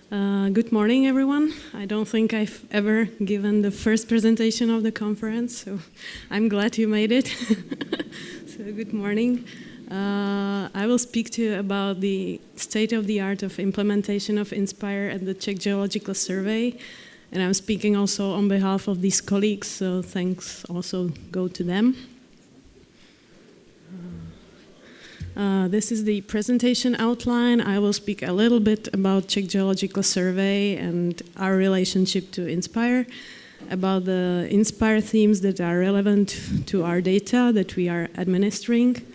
Good morning, everyone. I don't think I've ever given the first presentation of the conference, so I'm glad you made it. So good morning. I will speak to you about the state of the art of implementation of INSPIRE at the Czech Geological Survey, and I'm speaking also on behalf of these colleagues, so thanks also go to them. This is the presentation outline. I will speak a little bit about Czech Geological Survey and our relationship to INSPIRE, about the INSPIRE themes that are relevant to our data that we are administering,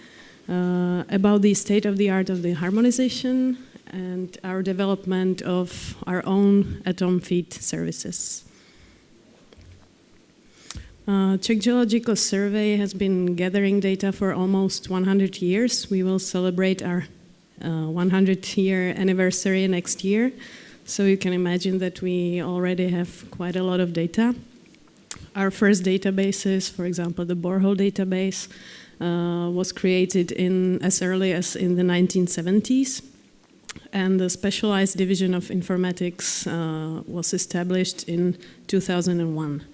about the state of the art of the harmonization, and our development of our own atom feed services. Czech Geological Survey has been gathering data for almost 100 years. We will celebrate our 100-year anniversary next year. So you can imagine that we already have quite a lot of data. Our first databases, for example, the borehole database, was created as early as in the 1970s. And the specialized division of informatics was established in 2001.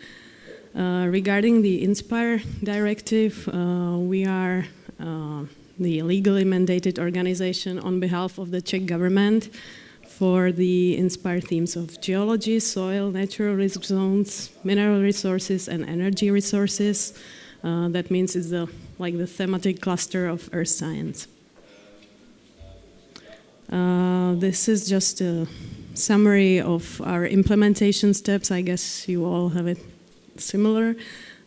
Regarding the INSPIRE directive, we are the legally mandated organization on behalf of the Czech government for the INSPIRE themes of geology, soil, natural risk zones, mineral resources, and energy resources. That means it's like the thematic cluster of earth science. This is just a summary of our implementation steps. I guess you all have it similar.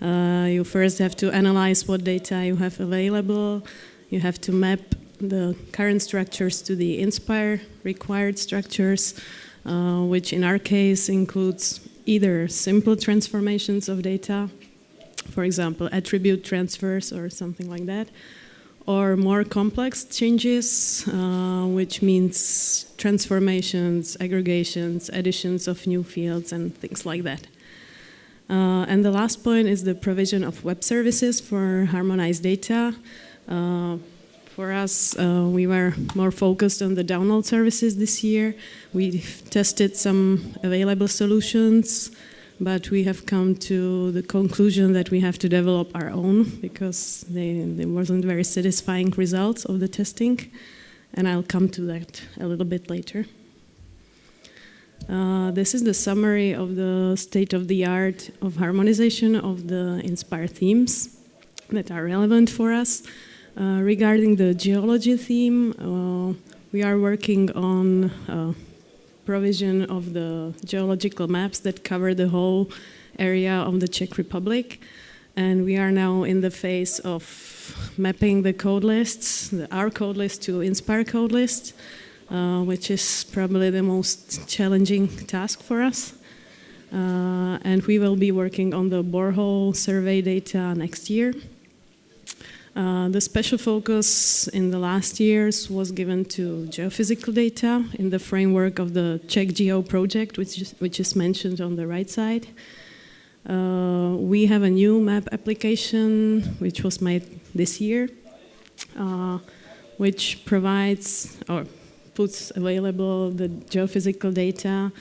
You first have to analyze what data you have available. You have to map the current structures to the INSPIRE required structures, which in our case includes either simple transformations of data, for example, attribute transfers or something like that, or more complex changes, which means transformations, aggregations, additions of new fields, and things like that. And the last point is the provision of web services for harmonized data. For us, we were more focused on the download services this year. We've tested some available solutions, but we have come to the conclusion that we have to develop our own because there wasn't very satisfying results of the testing, and I'll come to that a little bit later. This is the summary of the state of the art of harmonization of the INSPIRE themes that are relevant for us. Regarding the geology theme, we are working on provision of the geological maps that cover the whole area of the Czech Republic. And we are now in the phase of mapping the code lists, our code list to INSPIRE code list, which is probably the most challenging task for us. And we will be working on the borehole survey data next year. The special focus in the last years was given to geophysical data in the framework of the Czech Geo project, which is mentioned on the right side. We have a new map application which was made this year, which provides or puts available the geophysical data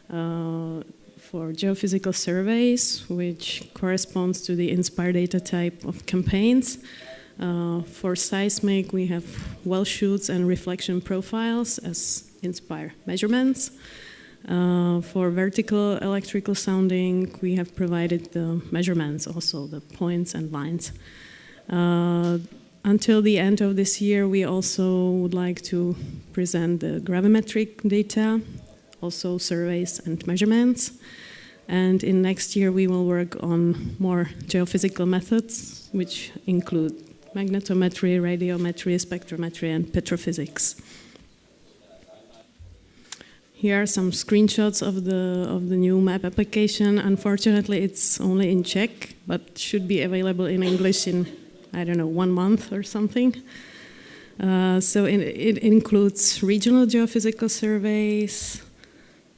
for geophysical surveys, which corresponds to the INSPIRE data type of campaigns. For seismic, we have well shoots and reflection profiles as INSPIRE measurements. For vertical electrical sounding, we have provided the measurements, also the points and lines. Until the end of this year, we also would like to present the gravimetric data, also surveys and measurements. And in next year, we will work on more geophysical methods, which include magnetometry, radiometry, spectrometry, and petrophysics. Here are some screenshots of the new map application. Unfortunately, it's only in Czech, but should be available in English in, I don't know, 1 month or something. So it includes regional geophysical surveys,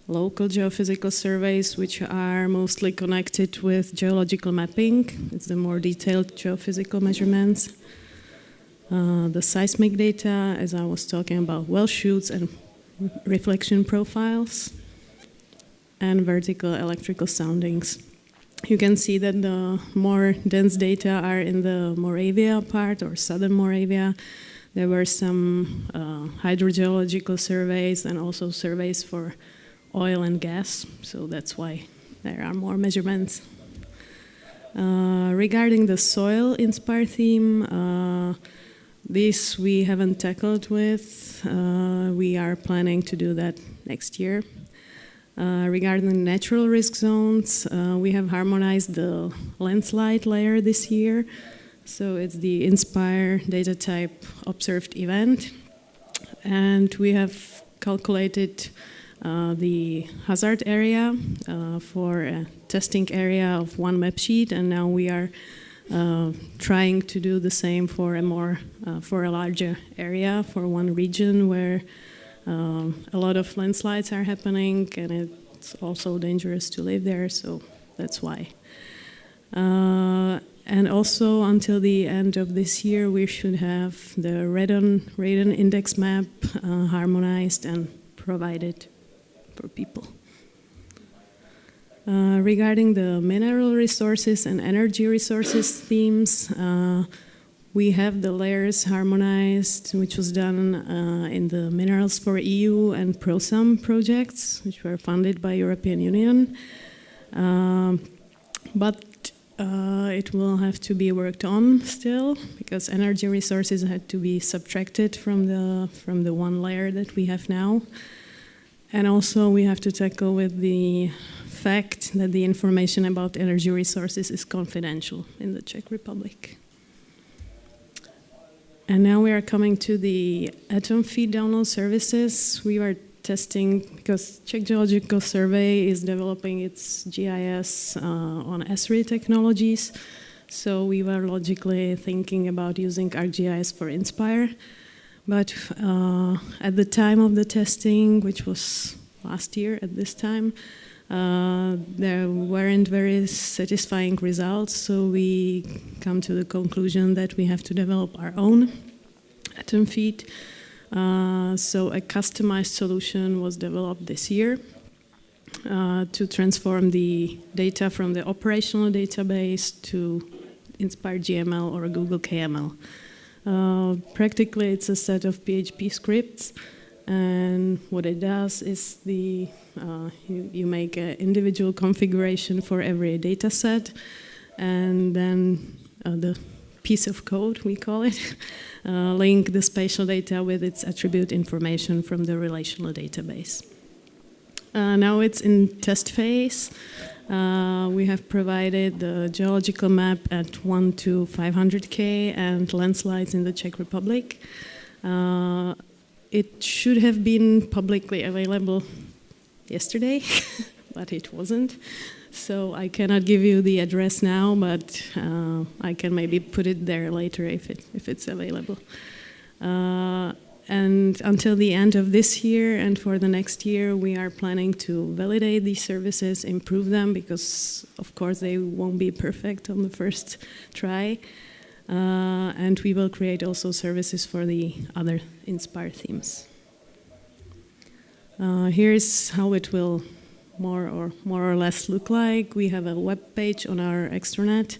local geophysical surveys, which are mostly connected with geological mapping. It's the more detailed geophysical measurements. The seismic data, as I was talking about, well shoots and reflection profiles. and vertical electrical soundings. You can see that the more dense data are in the Moravia part, or southern Moravia. There were some hydrogeological surveys and also surveys for oil and gas, so that's why there are more measurements. Regarding the soil INSPIRE theme, this we haven't tackled with. We are planning to do that next year. Regarding natural risk zones, we have harmonized the landslide layer this year. So it's the INSPIRE data type observed event. And we have calculated the hazard area for a testing area of one map sheet, and now we are trying to do the same for a larger area, for one region where a lot of landslides are happening, and it's also dangerous to live there, so that's why. And also, until the end of this year, we should have the radon index map harmonized and provided for people. Regarding the mineral resources and energy resources themes, we have the layers harmonized, which was done in the Minerals for EU and ProSum projects, which were funded by European Union. But it will have to be worked on still, because energy resources had to be subtracted from the one layer that we have now. And also we have to tackle with the fact that the information about energy resources is confidential in the Czech Republic. And now we are coming to the atom feed download services. We are testing, because Czech Geological Survey is developing its GIS on Esri technologies. So we were logically thinking about using ArcGIS for INSPIRE. But at the time of the testing, which was last year at this time, there weren't very satisfying results, so we come to the conclusion that we have to develop our own atom feed. So a customized solution was developed this year to transform the data from the operational database to INSPIRE GML or Google KML. Practically, it's a set of PHP scripts, and what it does is you make an individual configuration for every data set, and then the piece of code, we call it, link the spatial data with its attribute information from the relational database. Now it's in test phase. We have provided the geological map at 1 to 500K and landslides in the Czech Republic. It should have been publicly available yesterday, but it wasn't. So I cannot give you the address now, but I can maybe put it there later if it's available. And until the end of this year and for the next year, we are planning to validate these services, improve them, because of course they won't be perfect on the first try. And we will create also services for the other INSPIRE themes. Here's how it will more or less look like. We have a web page on our extranet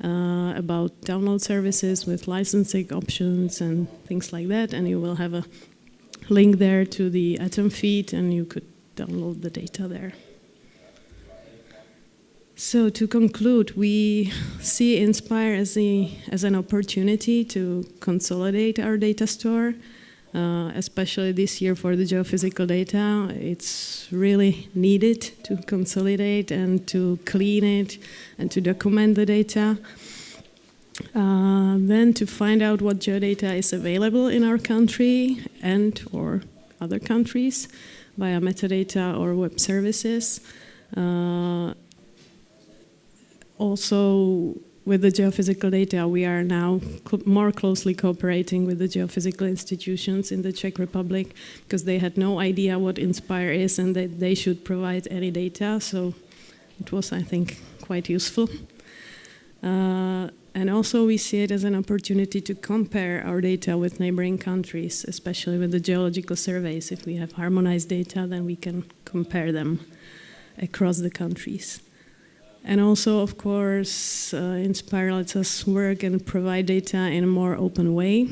about download services with licensing options and things like that, and you will have a link there to the atom feed, and you could download the data there. So to conclude, we see INSPIRE as an opportunity to consolidate our data store, especially this year for the geophysical data. It's really needed to consolidate and to clean it and to document the data. Then to find out what geodata is available in our country and or other countries via metadata or web services. Also, with the geophysical data, we are now more closely cooperating with the geophysical institutions in the Czech Republic, because they had no idea what INSPIRE is and that they should provide any data. So it was, I think, quite useful. And also we see it as an opportunity to compare our data with neighboring countries, especially with the geological surveys. If we have harmonized data, then we can compare them. across the countries. And also, of course, Inspire lets us work and provide data in a more open way.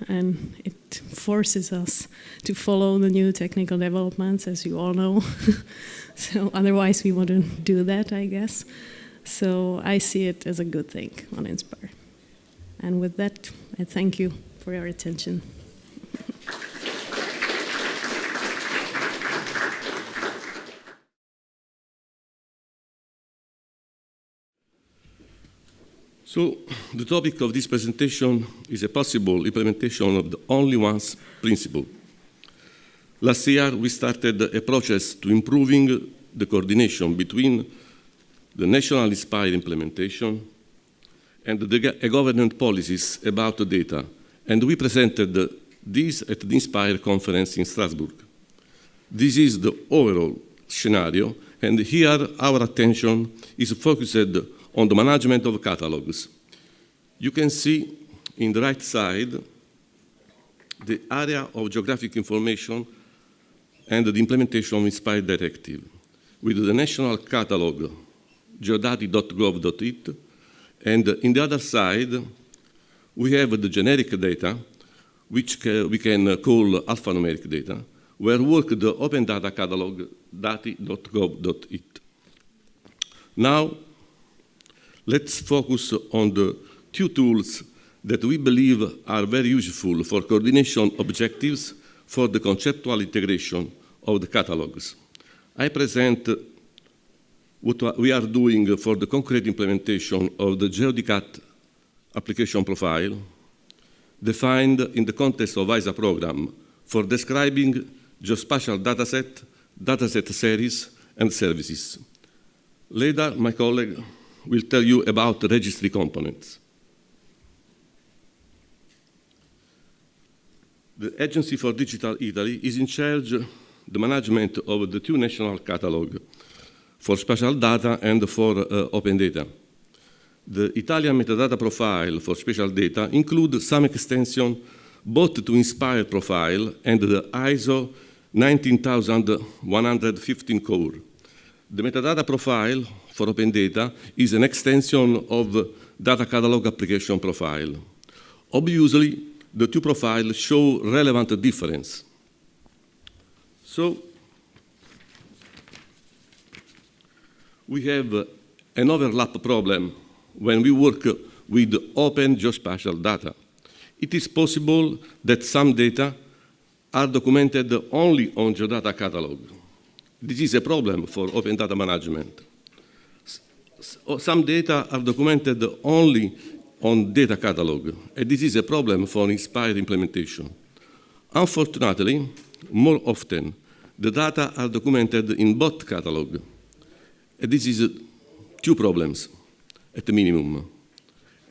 And it forces us to follow the new technical developments, as you all know. So otherwise we wouldn't do that, I guess. So I see it as a good thing on Inspire. And with that, I thank you for your attention. So the topic of this presentation is a possible implementation of the only once principle. Last year, we started a process to improving the coordination between the national Inspire implementation and the government policies about the data, and we presented this at the Inspire conference in Strasbourg. This is the overall scenario, and here our attention is focused on the management of catalogs. You can see in the right side the area of geographic information and the implementation of Inspire Directive with the national catalog geodati.gov.it, and in the other side we have the generic data, which we can call alphanumeric data, where work the open data catalog dati.gov.it. Now, let's focus on the two tools that we believe are very useful for coordination objectives for the conceptual integration of the catalogs. I present what we are doing for the concrete implementation of the Geodicat application profile, defined in the context of ISA program for describing geospatial dataset series, and services. Later, my colleague will tell you about the registry components. The Agency for Digital Italy is in charge of the management of the two national catalogs for spatial data and for open data. The Italian metadata profile for spatial data includes some extension both to Inspire profile and the ISO 19115 core. The metadata profile for open data is an extension of data catalog application profile. Obviously, the two profiles show relevant difference. So, we have an overlap problem when we work with open geospatial data. It is possible that some data are documented only on Geodata catalog. This is a problem for open data management. Some data are documented only on data catalog, and this is a problem for Inspire implementation. Unfortunately, more often, the data are documented in both catalog. And this is two problems at the minimum.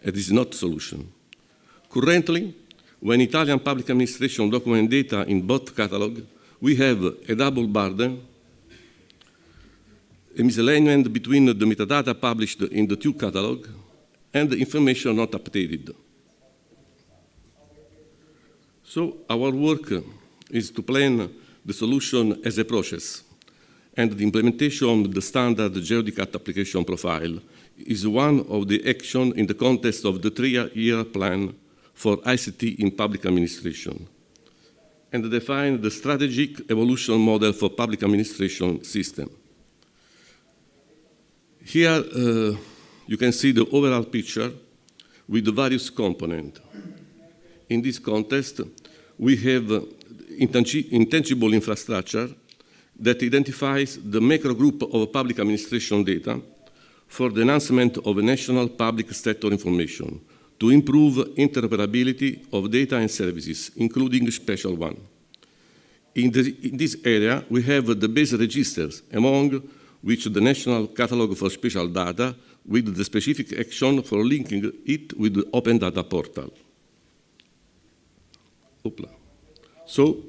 It is not a solution. Currently, when Italian public administration document data in both catalog, we have a double burden, a misalignment between the metadata published in the two catalog and the information not updated. So our work is to plan the solution as a process, and the implementation of the standard Geodicat application profile is one of the actions in the context of the 3-year plan for ICT in public administration, and define the strategic evolution model for public administration system. Here you can see the overall picture with the various components. In this context, we have intangible infrastructure that identifies the macro group of public administration data for the enhancement of national public sector information to improve interoperability of data and services, including spatial one. In this area, we have the base registers, among which the National Catalog for Spatial Data, with the specific action for linking it with the Open Data Portal. So,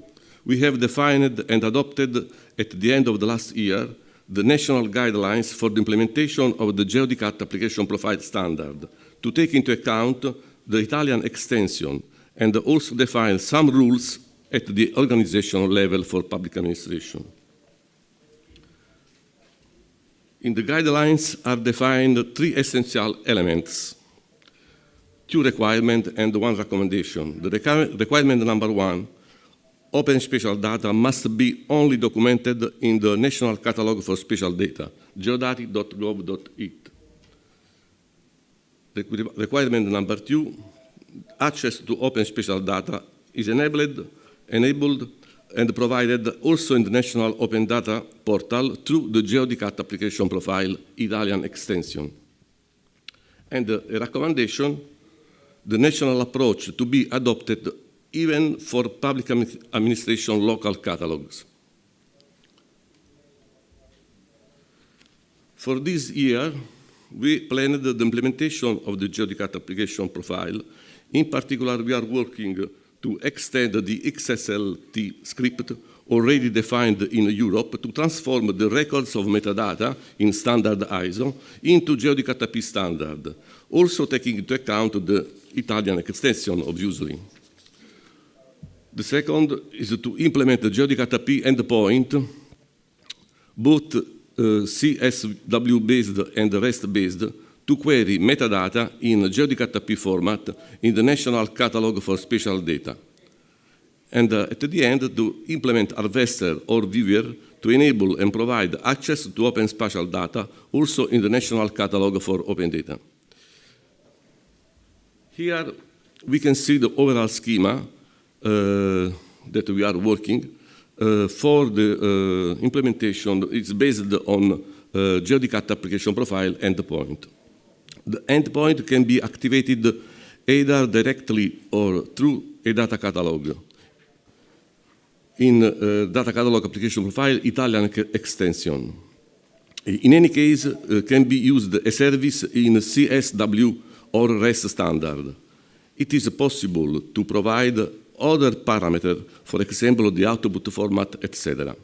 we have defined and adopted at the end of the last year the national guidelines for the implementation of the Geodicat application profile standard to take into account the Italian extension and also define some rules at the organizational level for public administration. In the guidelines are defined 3 essential elements, 2 requirements and 1 recommendation. The requirement number 1, open spatial data must be only documented in the National Catalog for Spatial Data, geodati.gov.it. Requirement number 2, access to open spatial data is enabled and provided also in the National Open Data Portal through the Geological application profile Italian extension. And a recommendation, the national approach to be adopted even for public administration local catalogs. For this year, we planned the implementation of the Geological application profile. In particular, we are working to extend the XSLT script already defined in Europe to transform the records of metadata in standard ISO into Geological API standard, also taking into account the Italian extension, obviously. The second is to implement the Geological API endpoint, both CSW-based and REST-based, to query metadata in Geological API format in the National Catalog for Spatial Data. And at the end, to implement Harvester or Viewer to enable and provide access to open spatial data also in the National Catalog for Open Data. Here we can see the overall schema that we are working for the implementation. It's based on Geological application profile endpoint. The endpoint can be activated either directly or through a data catalog. In data catalog application profile Italian extension. In any case, can be used a service in CSW or REST standard. It is possible to provide other parameters, for example, the output format, etc.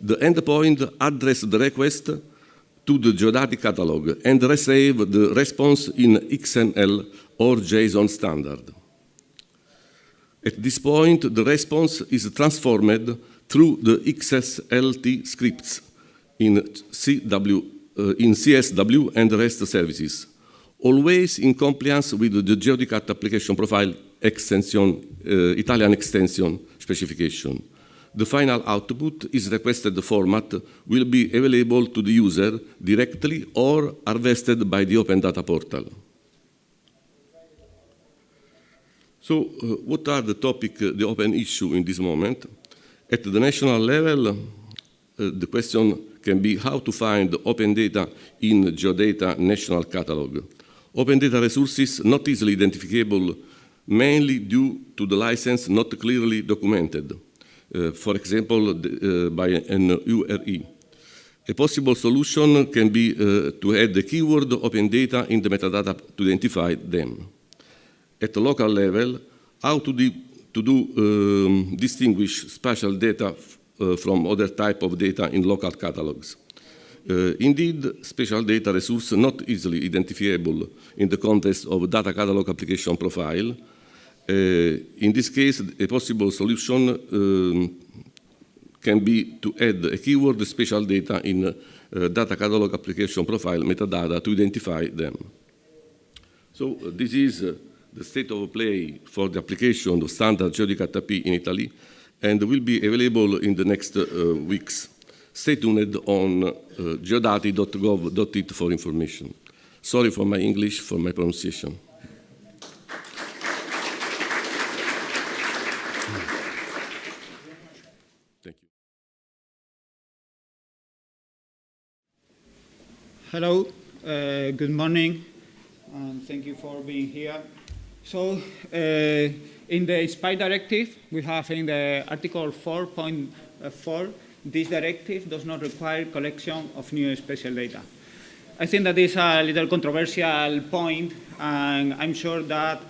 The endpoint addresses the request to the Geodati catalog and receive the response in XML or JSON standard. At this point, the response is transformed through the XSLT scripts in CSW and REST services, always in compliance with the Geological application profile extension, Italian extension specification. The final output is requested format will be available to the user directly or harvested by the Open Data Portal. So what are the topic, the open issue in this moment? At the national level, the question can be how to find open data in Geodata National Catalog. Open data resources not easily identifiable, mainly due to the license not clearly documented, for example, by an URI. A possible solution can be to add the keyword open data in the metadata to identify them. At the local level, how to distinguish spatial data from other type of data in local catalogs. Indeed, spatial data resource not easily identifiable in the context of data catalog application profile. In this case, a possible solution can be to add a keyword spatial data in data catalog application profile metadata to identify them. So this is the state of play for the application of standard Geological API in Italy and will be available in the next weeks. Stay tuned on geodati.gov.it for information. Sorry for my English, for my pronunciation. Thank you. Hello, good morning, and thank you for being here. So, in the SPY directive, we have in the Article 4.4, this directive does not require collection of new spatial data. I think that is a little controversial point, and I'm sure that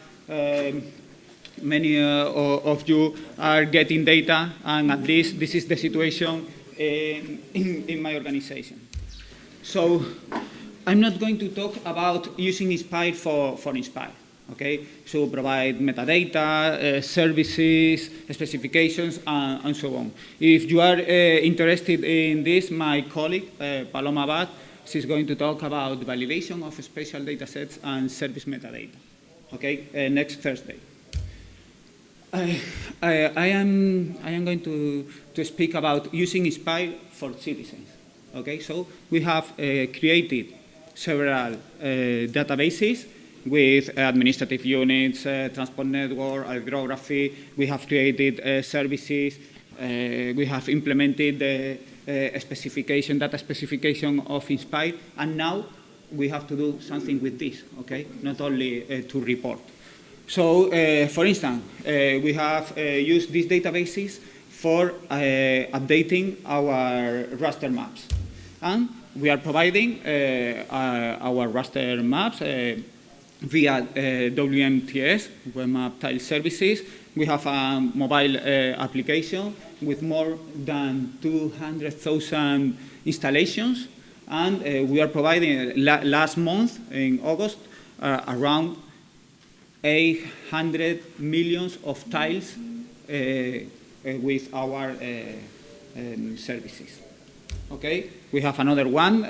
many of you are getting data, and at least this is the situation in my organization. So I'm not going to talk about using Inspire for Inspire. Okay, so provide metadata, services, specifications, and so on. If you are interested in this, my colleague, Paloma Abad, She's going to talk about validation of spatial data sets and service metadata. Okay, next Thursday. I am going to speak about using Inspire for citizens. Okay, so we have created several databases with administrative units, transport network, hydrography. We have created services. We have implemented the data specification of Inspire, and now we have to do something with this, okay? Not only to report. So, for instance, we have used these databases for updating our raster maps. And we are providing our raster maps via WMTS, Web Map Tile Services. We have a mobile application with more than 200,000 installations. And we are providing, last month, in August, around 800 million of tiles with our services. Okay, we have another one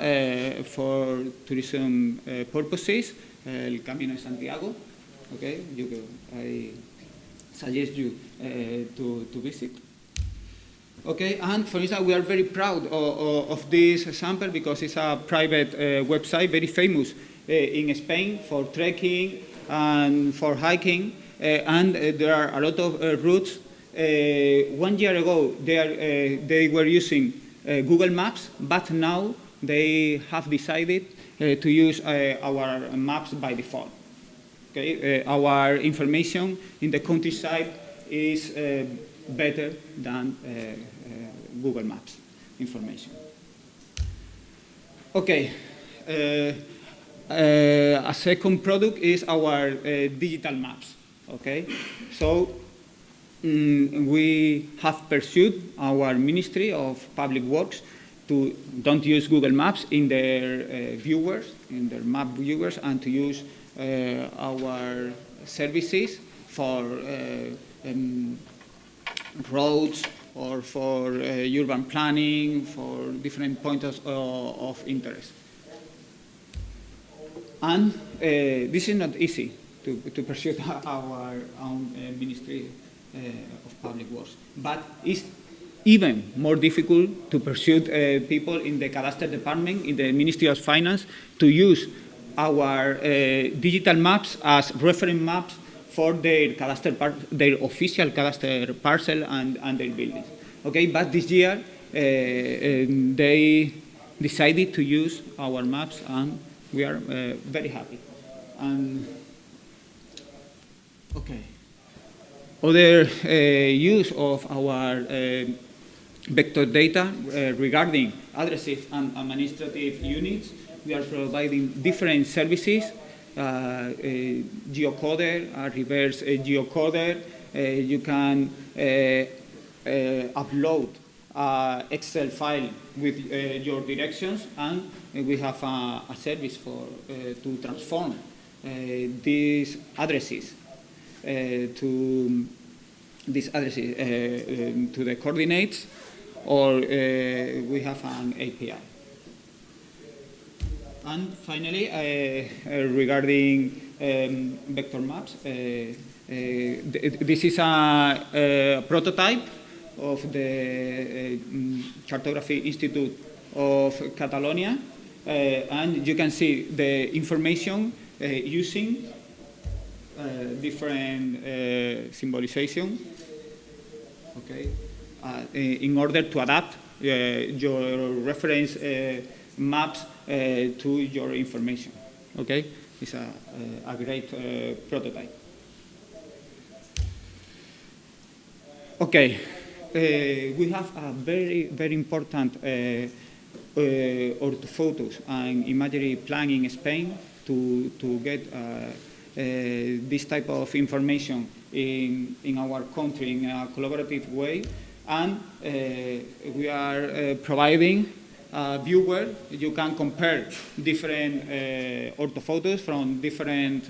for tourism purposes, El Camino de Santiago. Okay, I suggest you to visit. Okay, and for instance, we are very proud of this sample because it's a private website, very famous in Spain for trekking and for hiking, and there are a lot of routes. 1 year ago, they were using Google Maps, but now they have decided to use our maps by default. Okay, our information in the countryside is better than Google Maps information. Okay, a second product is our digital maps. Okay, so we have pursued our Ministry of Public Works to don't use Google Maps in their viewers, in their map viewers, and to use our services for roads or for urban planning, for different points of interest. And this is not easy to pursue our own Ministry of Public Works, but it's even more difficult to pursue people in the cadastre department, in the Ministry of Finance, to use our digital maps as reference maps for their their official cadastre parcel and their buildings. Okay, but this year they decided to use our maps, and we are very happy. And okay, other use of our vector data regarding addresses and administrative units. We are providing different services, geocoder, reverse geocoder. You can upload Excel file with your directions, and we have a service for to transform these addresses to the coordinates, or we have an API. And finally, regarding vector maps, this is a prototype of the Cartography Institute of Catalonia, and you can see the information using different symbolization, okay, in order to adapt your reference maps to your information. Okay, it's a great prototype. Okay, we have a very important orthophotos and imagery plan in Spain to get this type of information in our country in a collaborative way, and we are providing a viewer. You can compare different orthophotos from different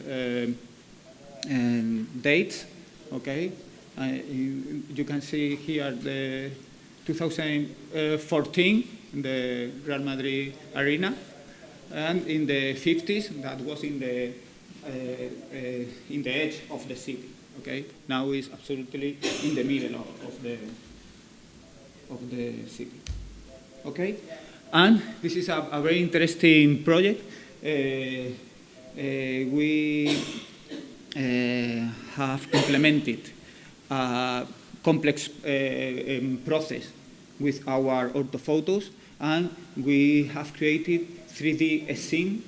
dates. Okay, you can see here the 2014 in the Real Madrid Arena, and in the 50s, that was in the edge of the city. Okay, now it's absolutely in the middle of the city. Okay, and this is a very interesting project. We have implemented a complex process with our orthophotos, and we have created 3D scene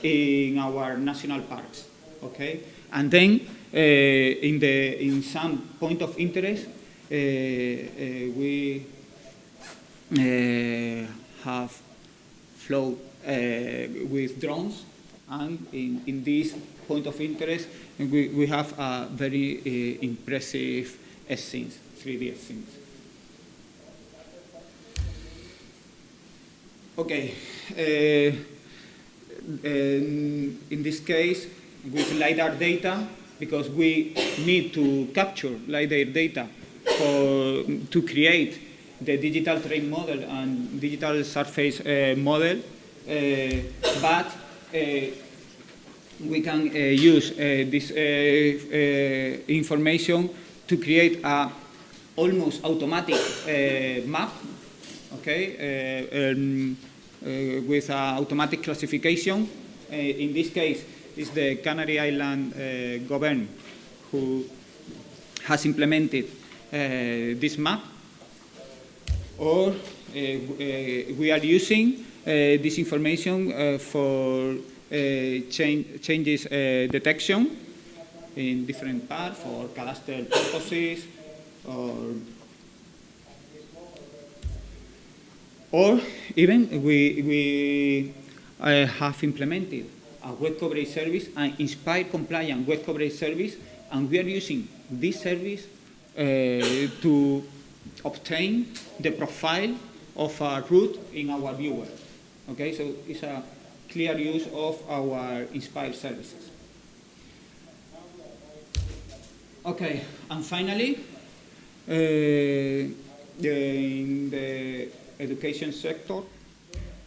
in our national parks. Okay, and then in some point of interest, we have flown with drones, and in this point of interest, we have a very impressive scenes, 3D scenes. Okay, in this case, with LiDAR data, because we need to capture LiDAR data to create the digital terrain model and digital surface model, but we can use this information to create a almost automatic map, okay, with automatic classification. In this case, it's the Canary Island government who has implemented this map, or we are using this information for changes detection in different parts for cadastral purposes, or even we have implemented a web coverage service, an INSPIRE compliant web coverage service, and we are using this service to obtain the profile of a route in our viewer. Okay, so it's a clear use of our INSPIRE services. Okay, and finally, in the education sector,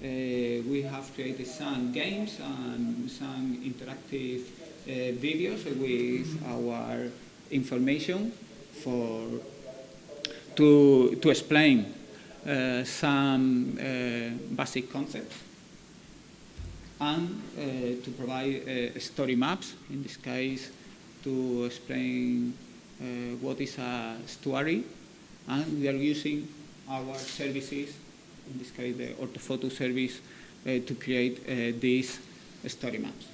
we have created some games and some interactive videos with our information to explain some basic concepts, and to provide story maps, in this case, to explain what is a story, and we are using our services, in this case the orthophoto service, to create these story maps.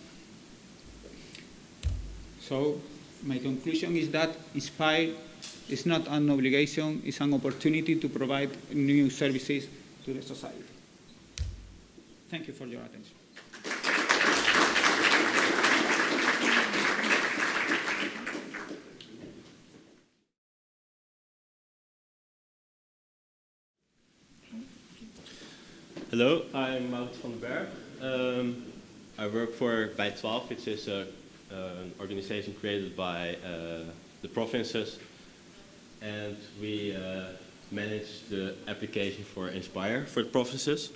So my conclusion is that INSPIRE is not an obligation, it's an opportunity to provide new services to the society. Thank you for your attention. Hello, I'm Maud van den Berg. I work for Bij 12, which is an organization created by the provinces, and we manage the application for INSPIRE for the provinces.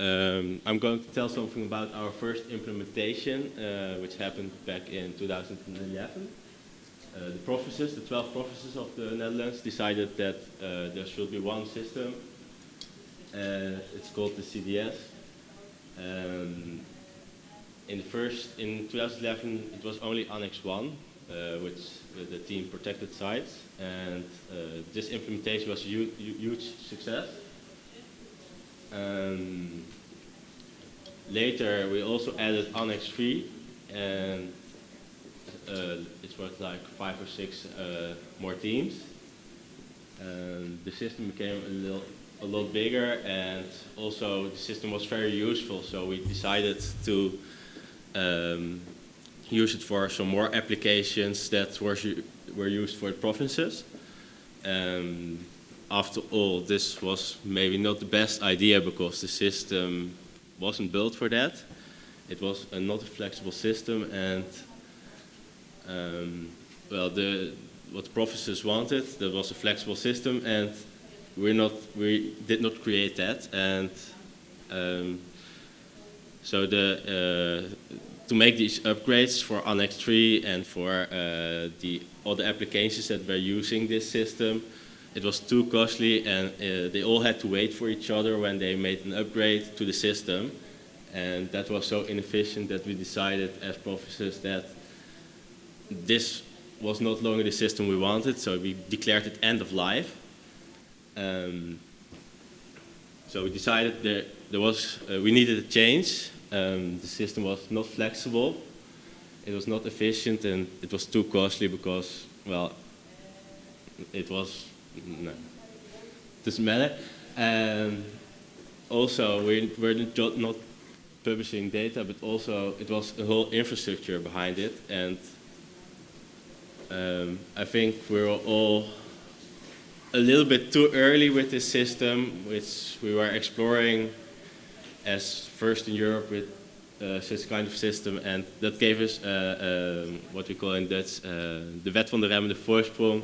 I'm going to tell something about our first implementation, which happened back in 2011. The provinces, the 12 provinces of the Netherlands, decided that there should be one system. It's called the CDS. In 2011, it was only Annex 1, which the team protected sites, and this implementation was a huge success. Later, we also added Annex 3, and it was like 5 or 6 more teams. The system became a lot bigger, and also the system was very useful, so we decided to use it for some more applications that were used for the provinces. After all, this was maybe not the best idea because the system wasn't built for that. It was not a flexible system, and well, what the provinces wanted, that was a flexible system, and we did not create that, and so to make these upgrades for Annex 3 and for all the applications that were using this system, it was too costly, and they all had to wait for each other when they made an upgrade to the system. And that was so inefficient that we decided as professors that this was not longer the system we wanted, so we declared it end of life. So we decided we needed a change. The system was not flexible, it was not efficient, and it was too costly because, well, it was, no, doesn't matter. Also, we were not publishing data, but also it was a whole infrastructure behind it, and I think we were all a little bit too early with this system, which we were exploring as first in Europe with such kind of system, and that gave us what we call in Dutch de wet van de remmende voorsprong.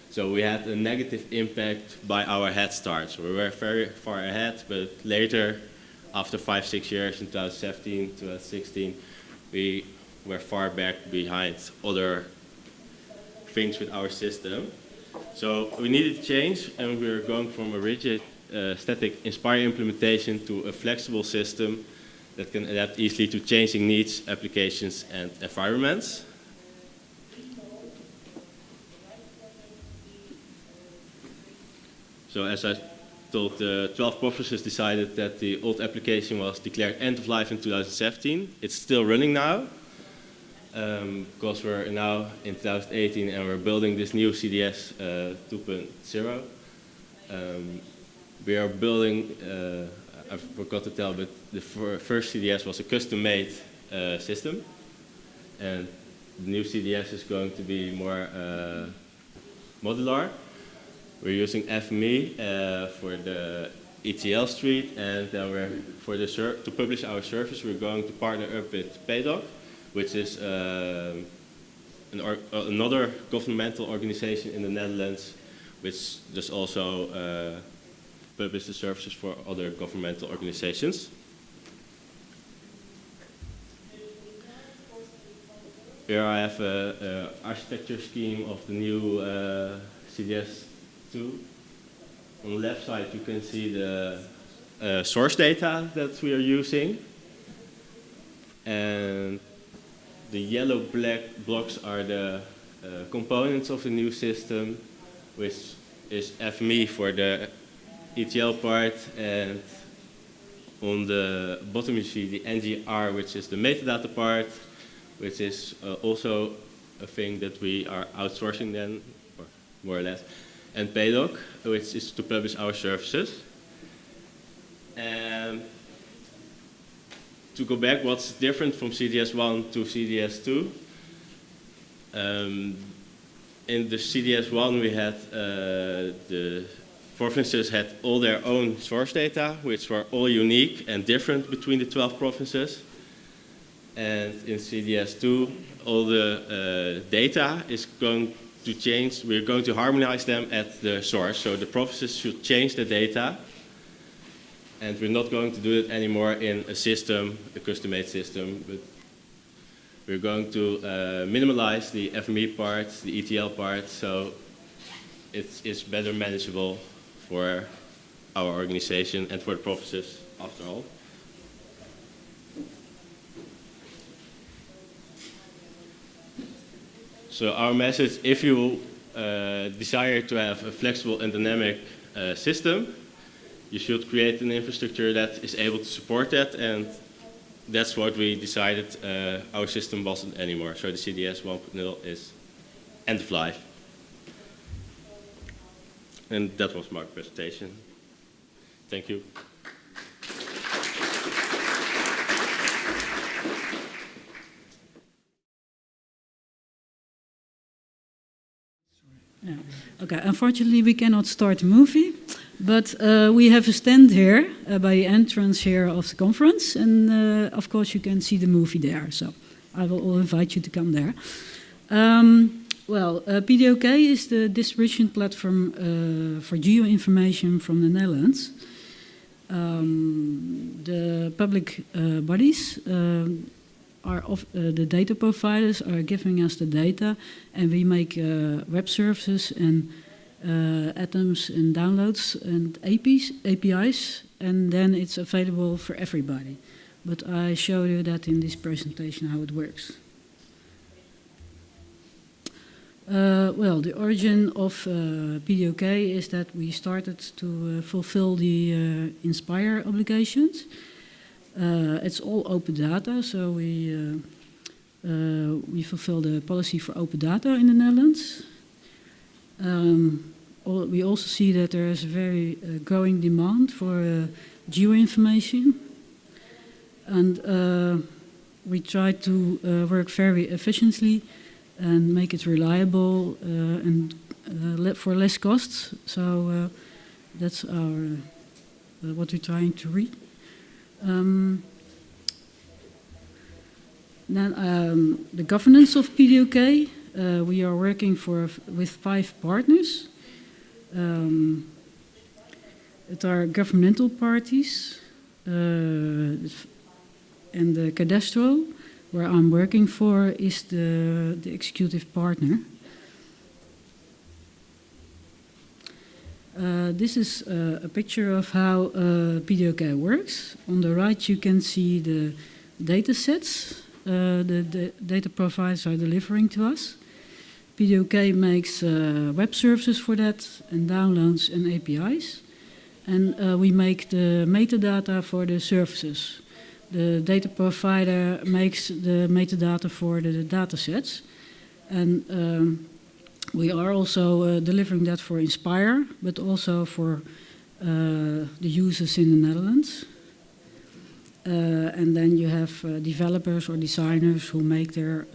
So we had a negative impact by our head start. So we were very far ahead, but later, after 5-6 years, in 2017, 2016, we were far back behind other things with our system. So we needed change, and we were going from a rigid, static Inspire implementation to a flexible system that can adapt easily to changing needs, applications, and environments. So as I told, the 12 professors decided that the old application was declared end of life in 2017. It's still running now, because we're now in 2018 and we're building this new CDS 2.0. We are building, I forgot to tell, but the first CDS was a custom-made system, and the new CDS is going to be more modular. We're using FME for the ETL street, and then to publish our service, we're going to partner up with PDOK, which is another governmental organization in the Netherlands, which does also publish the services for other governmental organizations. Here I have an architecture scheme of the new CDS 2. On the left side you can see the source data that we are using, and the yellow black blocks are the components of the new system, which is FME for the ETL part, and on the bottom you see the NGR, which is the metadata part, which is also a thing that we are outsourcing then, or more or less, and PDOK, which is to publish our services. And to go back, what's different from CDS 1 to CDS 2? In the CDS 1 we had the provinces had all their own source data, which were all unique and different between the 12 provinces. And in CDS 2, all the data is going to change. We're going to harmonize them at the source. So the provinces should change the data. And we're not going to do it anymore in a system, a custom-made system, but we're going to minimalize the FME part, the ETL part, so it's better manageable for our organization and for the provinces after all. So our message, if you desire to have a flexible and dynamic system, you should create an infrastructure that is able to support that, and that's what we decided our system wasn't anymore. So the CDS 1.0 is end of life. And that was my presentation. Thank you. Yeah. Okay, unfortunately we cannot start the movie, but we have a stand here by the entrance here of the conference, and of course you can see the movie there, so I will invite you to come there. Well, PDOK is the distribution platform for geoinformation from the Netherlands. The public bodies the data providers are giving us the data, and we make web services and atoms and downloads and APIs, and then it's available for everybody. But I show you that in this presentation how it works. Well, the origin of PDOK is that we started to fulfill the INSPIRE obligations. It's all open data, so we fulfill the policy for open data in the Netherlands. We also see that there is a very growing demand for geoinformation, and we try to work very efficiently and make it reliable and for less costs. So that's our what we're trying to read. Then the governance of PDOK, we are working with 5 partners. It are governmental parties and the cadastral, where I'm working for, is the executive partner. This is a picture of how PDOK works. On the right you can see the data sets the data providers are delivering to us. PDOK makes web services for that, and downloads and APIs. And we make the metadata for the services. The data provider makes the metadata for the datasets. And we are also delivering that for INSPIRE, but also for the users in the Netherlands. And then you have developers or designers who make their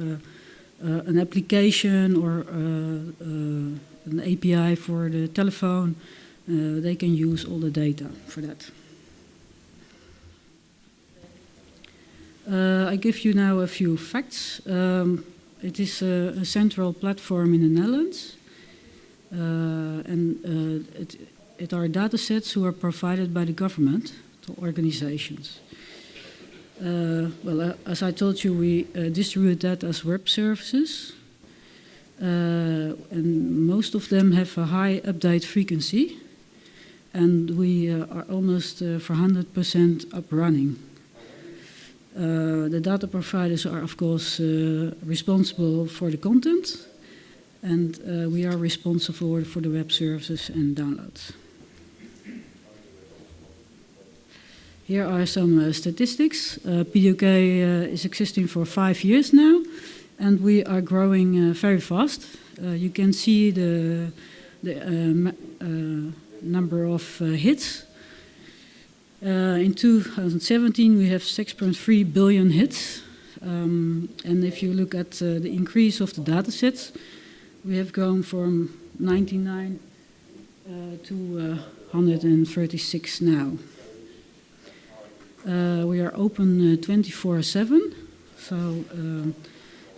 an application or an API for the telephone. They can use all the data for that. I give you now a few facts. It is a central platform in the Netherlands, and it are datasets who are provided by the government to organizations. Well, as I told you, we distribute that as web services, and most of them have a high update frequency, and we are almost for 100% up running. The data providers are, of course, responsible for the content, and we are responsible for the web services and downloads. Here are some statistics. PDOK is existing for 5 years now, and we are growing very fast. You can see the number of hits. In 2017, we have 6.3 billion hits. And if you look at the increase of the datasets, we have grown from 99 to 136 now. We are open 24/7, so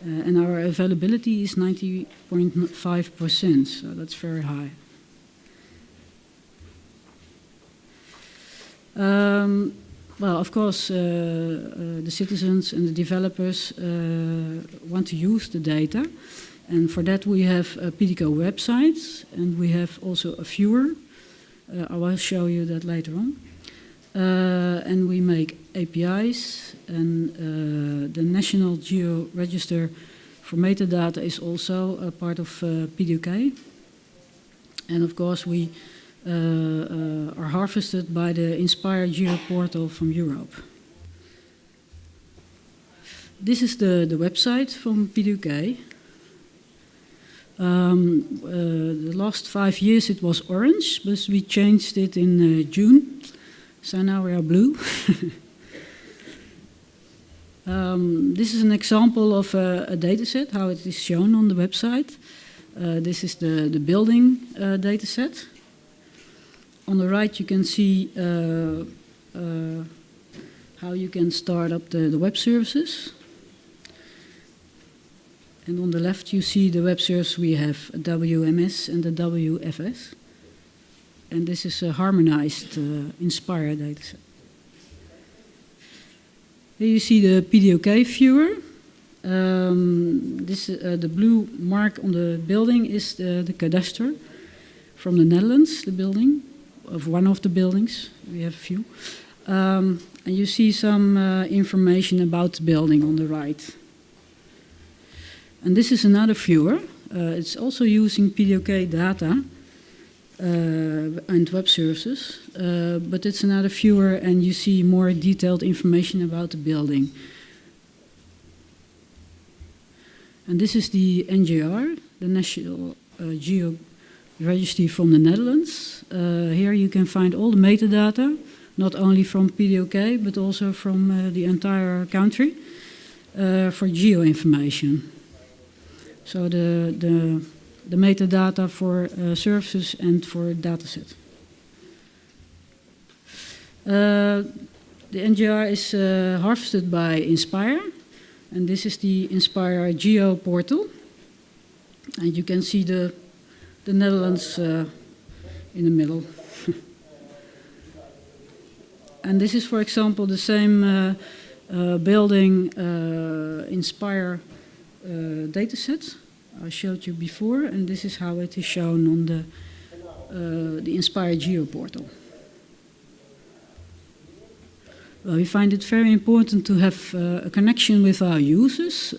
and our availability is 90.5%, so that's very high. Well, of course, the citizens and the developers want to use the data, and for that we have a PDOK website, and we have also a viewer. I will show you that later on. And we make APIs, and the National Geo Register for metadata is also a part of PDOK. And of course, we are harvested by the INSPIRE Geo portal from Europe. This is the website from PDOK. The last 5 years it was orange, but we changed it in June. So now we are blue. This is an example of a dataset, how it is shown on the website. This is the building dataset. On the right you can see how you can start up the web services. And on the left, you see the web service we have, WMS and the WFS. And this is a harmonized Inspire dataset. Here you see the PDOK viewer. The blue mark on the building is the cadastre from the Netherlands, the building, of one of the buildings. We have a few. And you see some information about the building on the right. And this is another viewer. It's also using PDOK data and web services, but it's another viewer, and you see more detailed information about the building. And this is the NGR, the National Geological Registry from the Netherlands. Here you can find all the metadata, not only from PDOK, but also from the entire country for geo information. So the metadata for services and for dataset. The NGR is harvested by Inspire, and this is the Inspire Geo portal. And you can see the Netherlands in the middle. And this is, for example, the same building Inspire dataset I showed you before, and this is how it is shown on the Inspire Geo portal. Well, we find it very important to have a connection with our users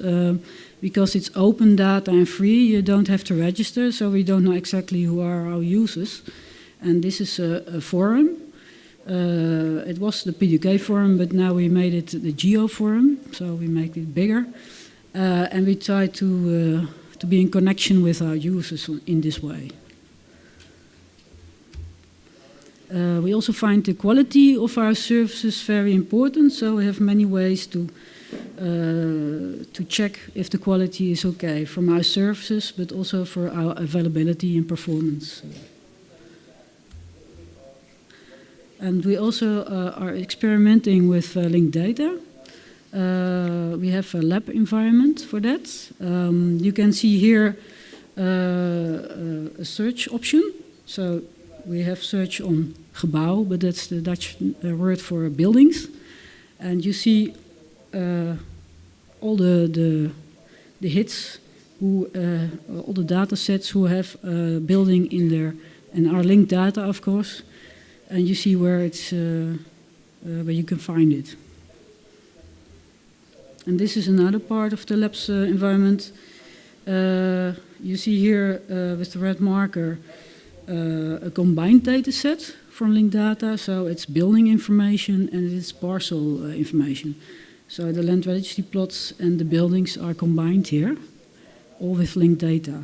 because it's open data and free. You don't have to register, so we don't know exactly who are our users. And this is a forum. It was the PDOK forum, but now we made it the Geo forum, so we make it bigger. And we try to be in connection with our users in this way. We also find the quality of our services very important, so we have many ways to check if the quality is okay from our services, but also for our availability and performance. And we also are experimenting with linked data. We have a lab environment for that. You can see here a search option. So we have search on gebouw, but that's the Dutch word for buildings. And you see all the hits, all the data sets who have a building in there, and are linked data, of course. And you see where it's where you can find it. And this is another part of the lab's environment. You see here with the red marker a combined data set from linked data. So it's building information and it's parcel information. So the land registry plots and the buildings are combined here, all with linked data.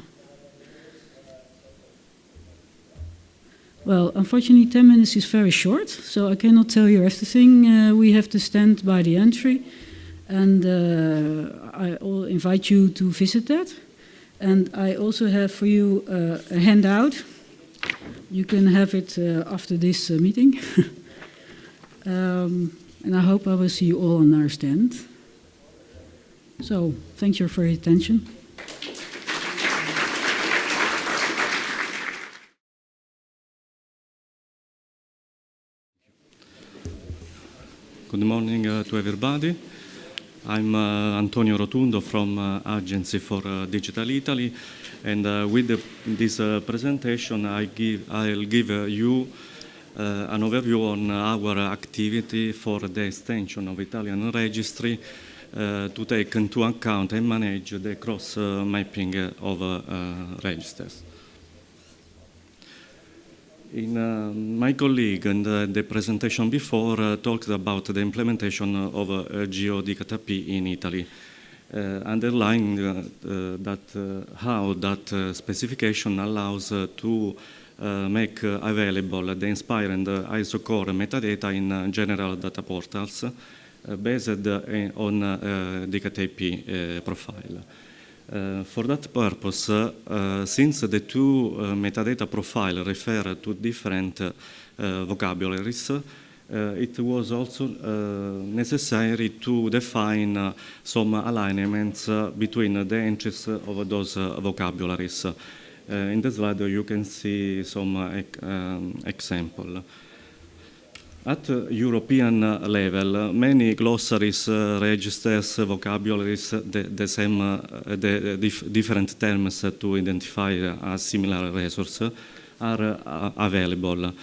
Well, unfortunately 10 minutes is very short, so I cannot tell you everything. We have to stand by the entry. And I will invite you to visit that. And I also have for you a handout. You can have it after this meeting. And I hope I will see you all on our stand. So, thank you for your attention. Good morning to everybody. I'm Antonio Rotundo from Agency for Digital Italy, and with this presentation I'll give you an overview on our activity for the extension of Italian Registry to take into account and manage the cross-mapping of registers. My colleague in the presentation before talked about the implementation of Geological in Italy, underlying how that specification allows to make available the Inspire and ISO-core metadata in general data portals based on DKTP profile. For that purpose, since the two metadata profiles refer to different vocabularies, it was also necessary to define some alignments between the entries of those vocabularies. In the slide, you can see some example. At European level, many glossaries, registers, vocabularies, different terms to identify a similar resource are available.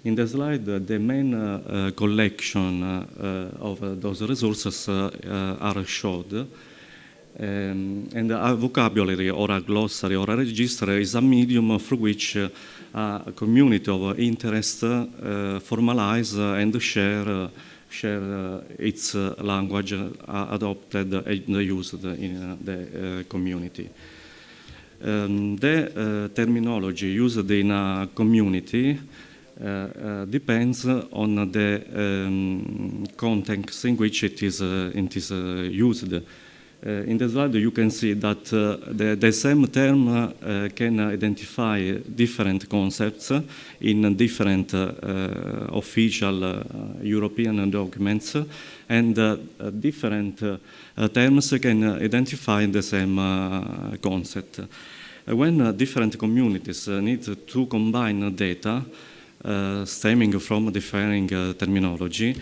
In the slide, the main collection of those resources are showed. And a vocabulary or a glossary or a register is a medium through which a community of interest formalize and share its language adopted and used in the community. The terminology used in a community depends on the context in which it is used. In the slide, you can see that the same term can identify different concepts in different official European documents, and different terms can identify the same concept. When different communities need to combine data stemming from differing terminology,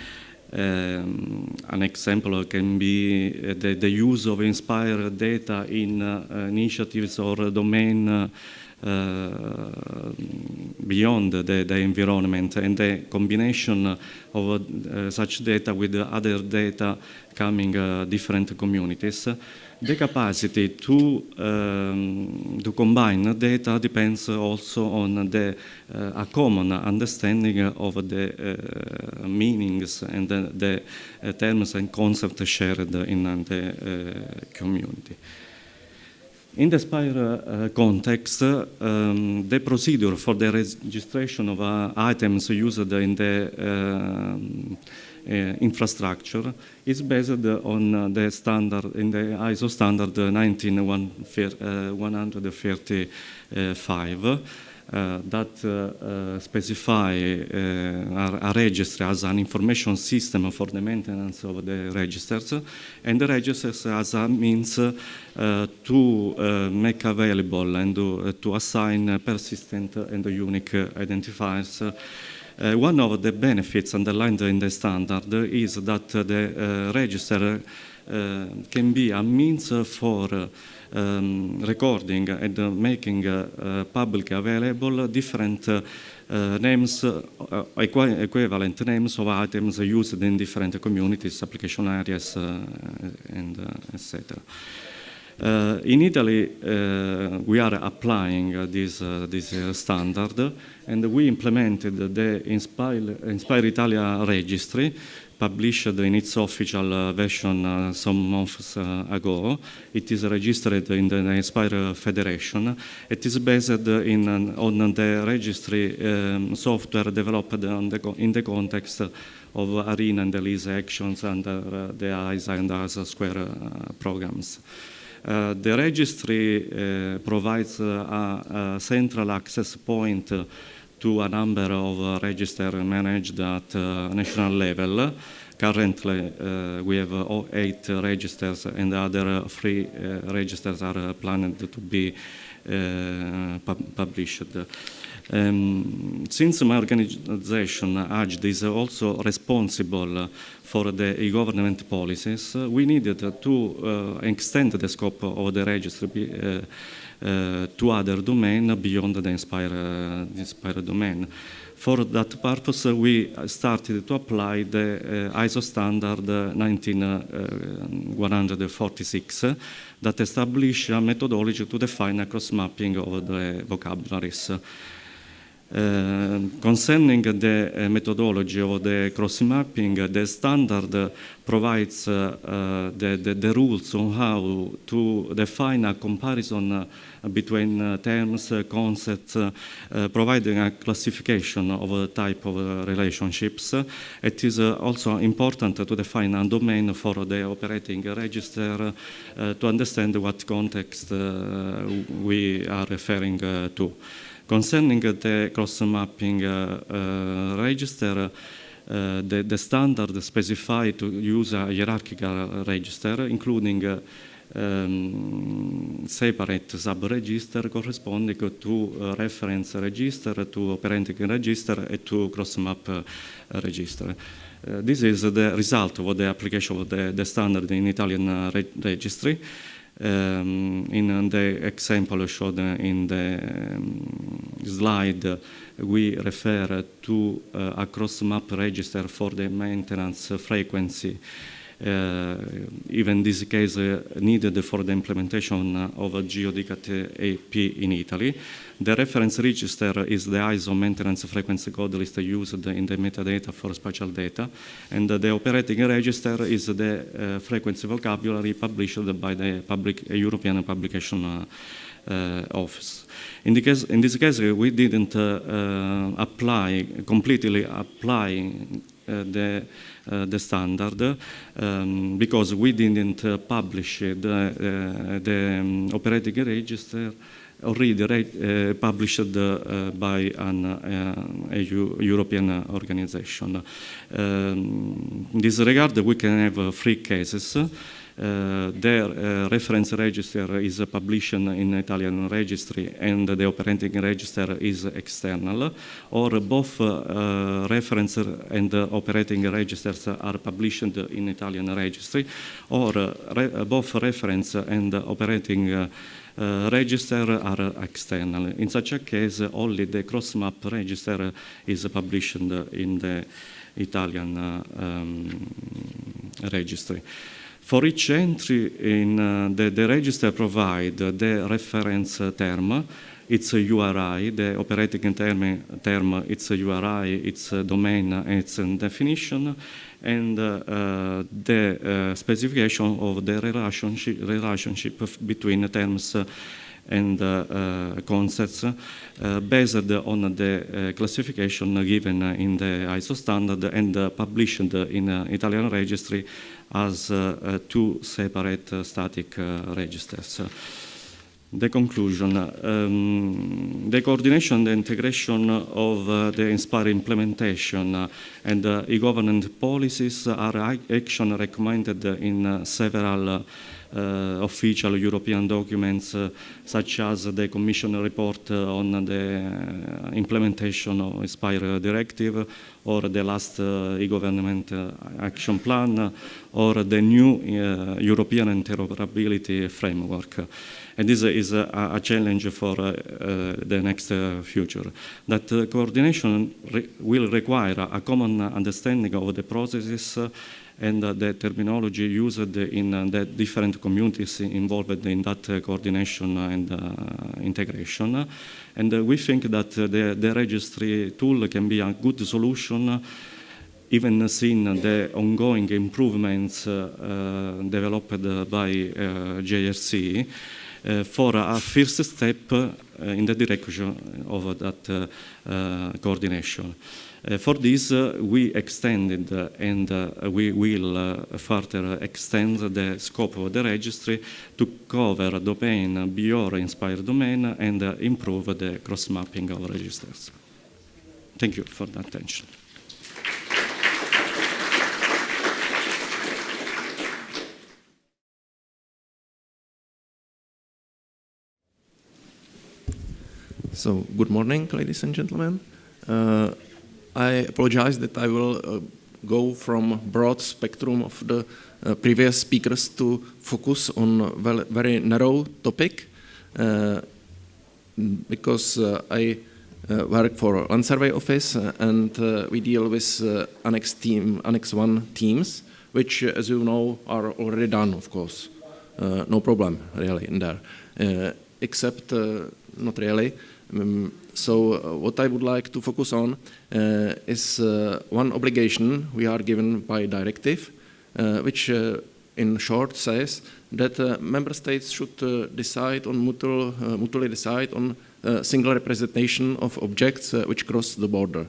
an example can be the use of inspired data in initiatives or domain beyond the environment, and the combination of such data with other data coming different communities. The capacity to combine data depends also on a common understanding of the meanings and the terms and concepts shared in the community. In the SPIRE context, the procedure for the registration of items used in the infrastructure is based on the standard in the ISO standard 19135 that specify a registry as an information system for the maintenance of the registers, and the registers as a means to make available and to assign persistent and unique identifiers. One of the benefits underlined in the standard is that the register can be a means for recording and making publicly available different names, equivalent names of items used in different communities, application areas, and etc. In Italy, we are applying this standard, and we implemented the Inspire Italia Registry, published in its official version some months ago. It is registered in the Inspire Federation. It is based on the registry software developed in the context of ARENA and ELISA actions under the ISA and ASA Square programs. The registry provides a central access point to a number of registers managed at national level. Currently, we have 8 registers, and the other 3 registers are planned to be published. Since my organization, AGD, is also responsible for the e-government policies, we needed to extend the scope of the registry to other domains beyond the Inspire domain. For that purpose, we started to apply the ISO standard 19146 that established a methodology to define a cross-mapping of the vocabularies. Concerning the methodology of the cross-mapping, the standard provides the rules on how to define a comparison between terms, concepts, providing a classification of a type of relationships. It is also important to define a domain for the operating register to understand what context we are referring to. Concerning the cross-mapping register, the standard specified to use a hierarchical register, including separate sub-register corresponding to reference register, to operating register, and to cross-map register. This is the result of the application of the standard in Italian registry. In the example shown in the slide, we refer to a cross-map register for the maintenance frequency, even this case needed for the implementation of a Geological AP in Italy. The reference register is the ISO maintenance frequency code list used in the metadata for spatial data, and the operating register is the frequency vocabulary published by the European Publication Office. In this case, we didn't completely apply the standard because we didn't publish the operating register already published by a European organization. In this regard, we can have 3 cases. The reference register is published in Italian registry and the operating register is external, or both reference and operating registers are published in Italian registry, or both reference and operating register are external. In such a case, only the cross-map register is published in the Italian registry. For each entry in the register provide the reference term, its URI, the operating term, its URI, its domain, its definition, and the specification of the relationship between terms and concepts based on the classification given in the ISO standard and published in Italian registry as 2 separate static registers. The conclusion, the coordination and integration of the INSPIRE implementation and e-government policies are action recommended in several official European documents such as the Commission report on the implementation of INSPIRE directive, or the last e-government action plan, or the new European interoperability framework. And this is a challenge for the next future. That coordination will require a common understanding of the processes and the terminology used in the different communities involved in that coordination and integration. And we think that the registry tool can be a good solution, even seeing the ongoing improvements developed by JRC, for a first step in the direction of that coordination. For this, we extended and we will further extend the scope of the registry to cover domain beyond INSPIRE domain and improve the cross-mapping of registers. Thank you for the attention. So, good morning, ladies and gentlemen. I apologize that I will go from broad spectrum of the previous speakers to focus on a very narrow topic, because I work for Land Survey Office and we deal with Annex 1 teams, which, as you know, are already done, of course. No problem, really, in there, except not really. So what I would like to focus on is one obligation we are given by directive, which in short says that member states should decide on mutually decide on single representation of objects which cross the border.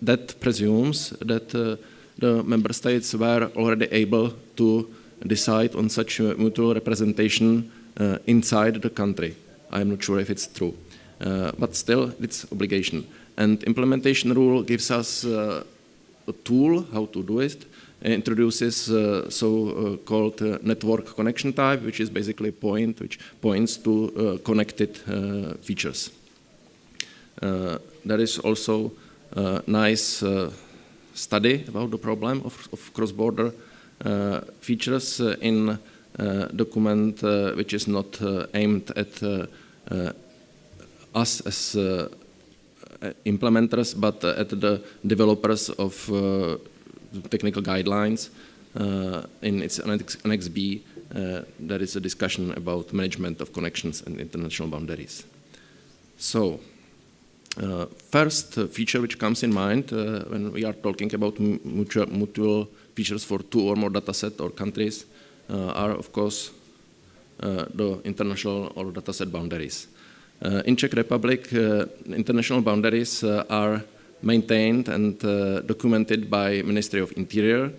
That presumes that the member states were already able to decide on such mutual representation inside the country. I'm not sure if it's true, but still it's obligation. And implementation rule gives us a tool how to do it. It introduces so-called network connection type, which is basically a point which points to connected features. There is also a nice study about the problem of cross-border features in a document which is not aimed at us as implementers, but at the developers of technical guidelines. In its Annex B, there is a discussion about management of connections and international boundaries. So, first feature which comes in mind when we are talking about mutual features for two or more dataset or countries are, of course, the international or dataset boundaries. In Czech Republic, international boundaries are maintained and documented by Ministry of Interior,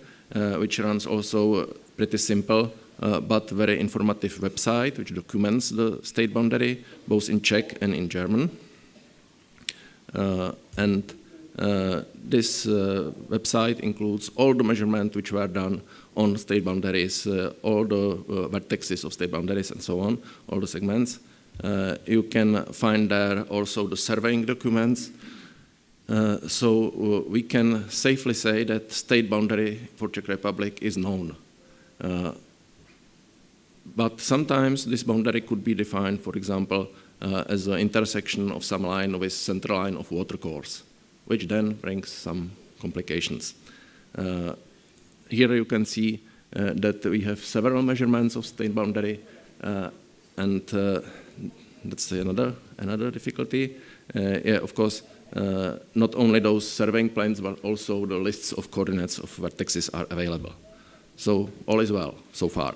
which runs also a pretty simple but very informative website which documents the state boundary both in Czech and in German. This website includes all the measurements which were done on state boundaries, all the vertexes of state boundaries and so on, all the segments. You can find there also the surveying documents. So we can safely say that state boundary for Czech Republic is known. But sometimes this boundary could be defined, for example, as an intersection of some line with central line of water course, which then brings some complications. Here you can see that we have several measurements of state boundary, and that's another difficulty. Yeah, of course, not only those surveying planes, but also the lists of coordinates of vertexes are available. So all is well so far.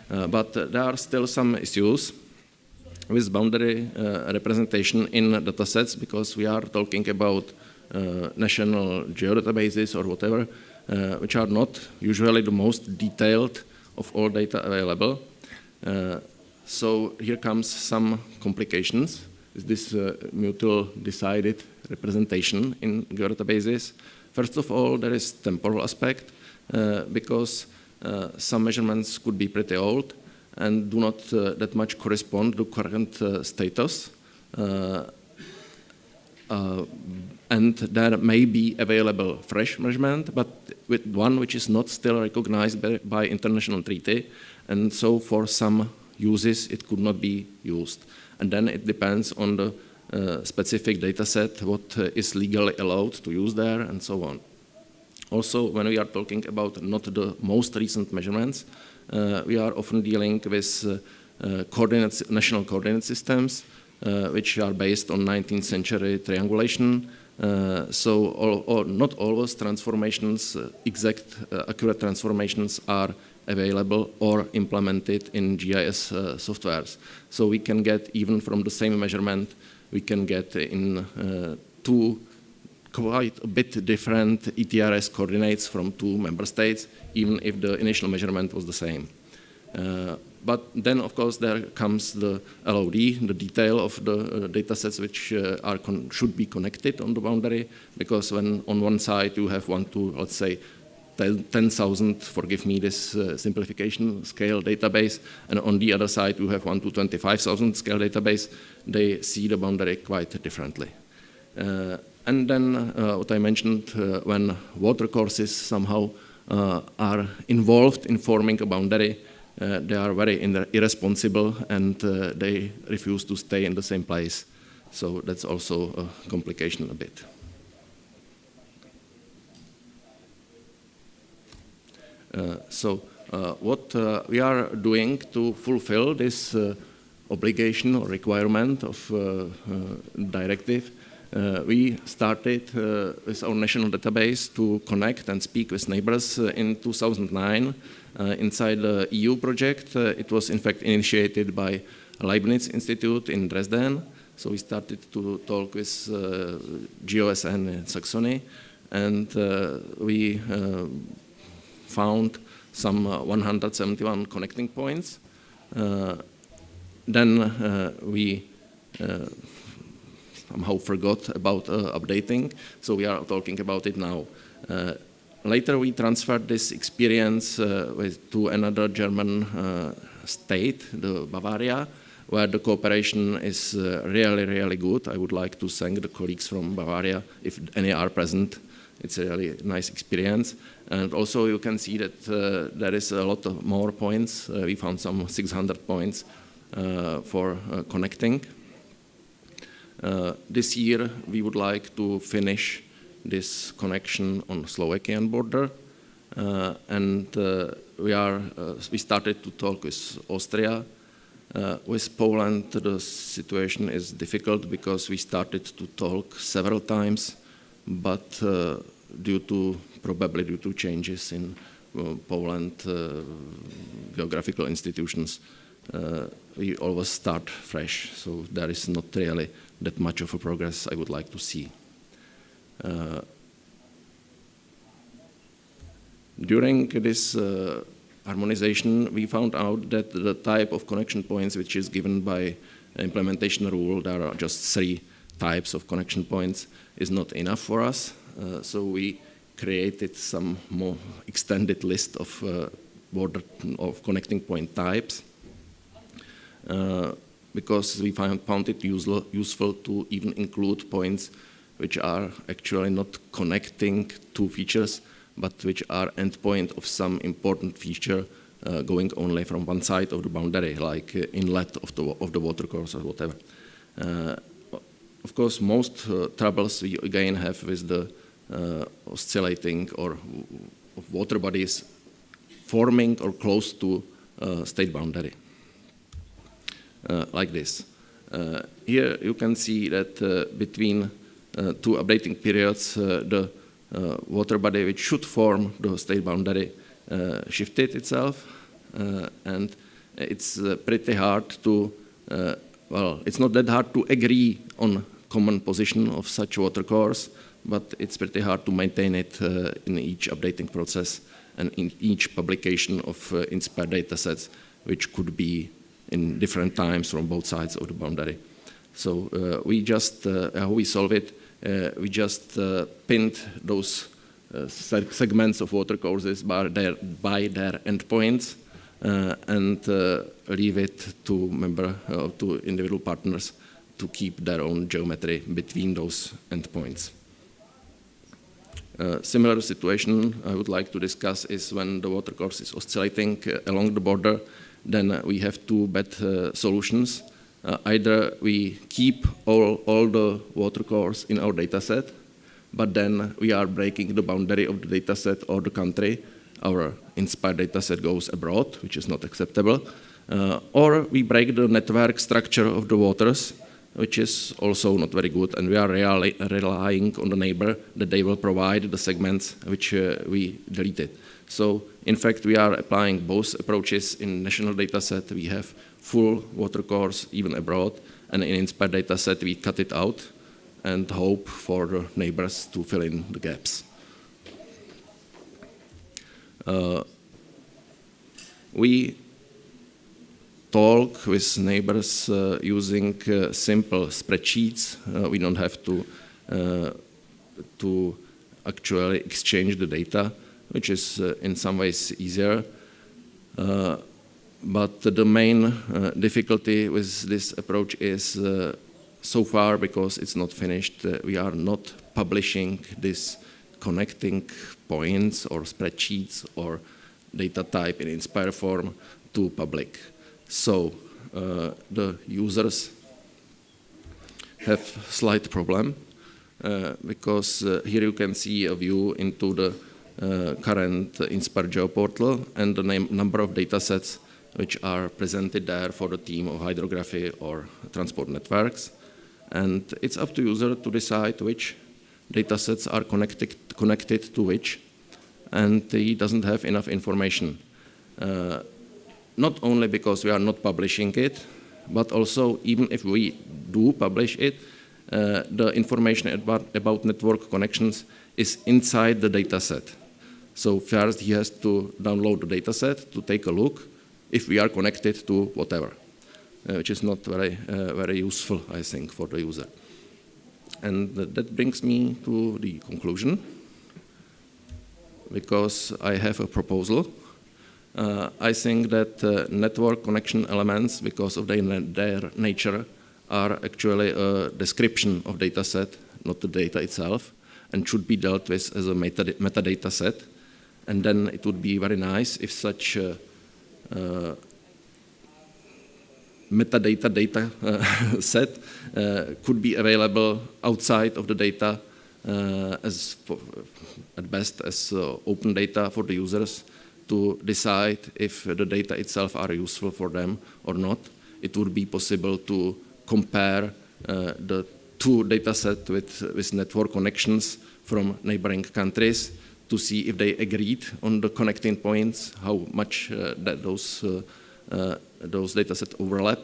But there are still some issues with boundary representation in datasets, because we are talking about national geodatabases or whatever, which are not usually the most detailed of all data available. So here comes some complications with this mutual decided representation in geodatabases. First of all, there is temporal aspect, because some measurements could be pretty old and do not that much correspond to current status. And there may be available fresh measurement, but with one which is not still recognized by international treaty, and so for some uses it could not be used. And then it depends on the specific data set, what is legally allowed to use there, and so on. Also, when we are talking about not the most recent measurements, we are often dealing with national coordinate systems, which are based on 19th century triangulation. So not always transformations, exact accurate transformations are available or implemented in GIS softwares. So we can get, even from the same measurement, we can get in two quite a bit different ETRS coordinates from two member states, even if the initial measurement was the same. But then, of course, there comes the LOD, the detail of the data sets which should be connected on the boundary, because when on one side you have 1 to, let's say, 10,000, forgive me this simplification, scale database, and on the other side you have 1 to 25,000 scale database, they see the boundary quite differently. And then what I mentioned, when water courses somehow are involved in forming a boundary, they are very irresponsible and they refuse to stay in the same place. So that's also a complication a bit. What we are doing to fulfill this obligation or requirement of directive, we started with our national database to connect and speak with neighbors in 2009 inside the EU project. It was in fact initiated by Leibniz Institute in Dresden. So we started to talk with GOSN in Saxony, and we found some 171 connecting points. Then we somehow forgot about updating, so we are talking about it now. Later we transferred this experience to another German state, the Bavaria, where the cooperation is really, really good. I would like to thank the colleagues from Bavaria, if any are present. It's a really nice experience. And also you can see that there is a lot of more points. We found some 600 points for connecting. This year we would like to finish this connection on Slovakian border. And we started to talk with Austria. With Poland, the situation is difficult because we started to talk several times, but probably due to changes in Poland geographical institutions, we always start fresh. So there is not really that much of a progress I would like to see. During this harmonization, we found out that the type of connection points which is given by implementation rule, there are just 3 types of connection points, is not enough for us. So we created some more extended list of connecting point types because we found it useful to even include points which are actually not connecting 2 features, but which are endpoint of some important feature going only from one side of the boundary, like inlet of the watercourse or whatever. Of course, most troubles we again have with the oscillating or of water bodies forming or close to state boundary, like this. Here you can see that between 2 updating periods, the water body which should form the state boundary shifted itself, and it's pretty hard to, it's not that hard to agree on common position of such watercourse, but it's pretty hard to maintain it in each updating process and in each publication of inspired data sets, which could be in different times from both sides of the boundary. So we just, how we solve it, we just pinned those segments of watercourses by their endpoints and leave it to individual partners to keep their own geometry between those endpoints. Similar situation I would like to discuss is when the watercourse is oscillating along the border, then we have 2 bad solutions. Either we keep all the watercourse in our data set, but then we are breaking the boundary of the data set or the country. Our inspired data set goes abroad, which is not acceptable. Or we break the network structure of the waters, which is also not very good, and we are relying on the neighbor that they will provide the segments which we deleted. So, in fact, we are applying both approaches. In national data set, we have full watercourse, even abroad, and in inspired data set, we cut it out and hope for the neighbors to fill in the gaps. We talk with neighbors using simple spreadsheets. We don't have to actually exchange the data, which is in some ways easier. But the main difficulty with this approach is so far, because it's not finished, we are not publishing these connecting points or spreadsheets or data type in Inspire form to public. So the users have slight problem because here you can see a view into the current Inspire GeoPortal and the number of data sets which are presented there for the team of hydrography or transport networks. And it's up to user to decide which data sets are connected to which, and he doesn't have enough information. Not only because we are not publishing it, but also even if we do publish it, the information about network connections is inside the data set. So first he has to download the data set to take a look if we are connected to whatever, which is not very useful, I think, for the user. And that brings me to the conclusion, because I have a proposal. I think that network connection elements, because of their nature, are actually a description of data set, not the data itself, and should be dealt with as a metadata set. And then it would be very nice if such metadata data set could be available outside of the data at best as open data for the users to decide if the data itself are useful for them or not. It would be possible to compare the two data sets with network connections from neighboring countries to see if they agreed on the connecting points, how much that those data sets overlap,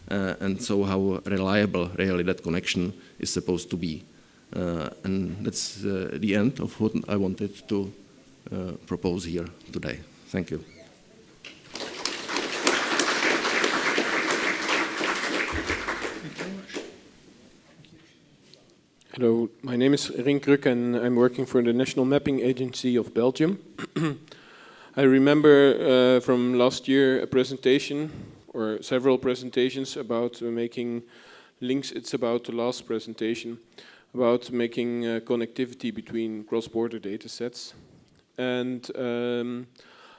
and so how reliable really that connection is supposed to be. And that's the end of what I wanted to propose here today. Thank you. Hello, my name is Rink Kruk and I'm working for the National Mapping Agency of Belgium. I remember from last year a presentation or several presentations about making links. It's about the last presentation about making connectivity between cross-border data sets. And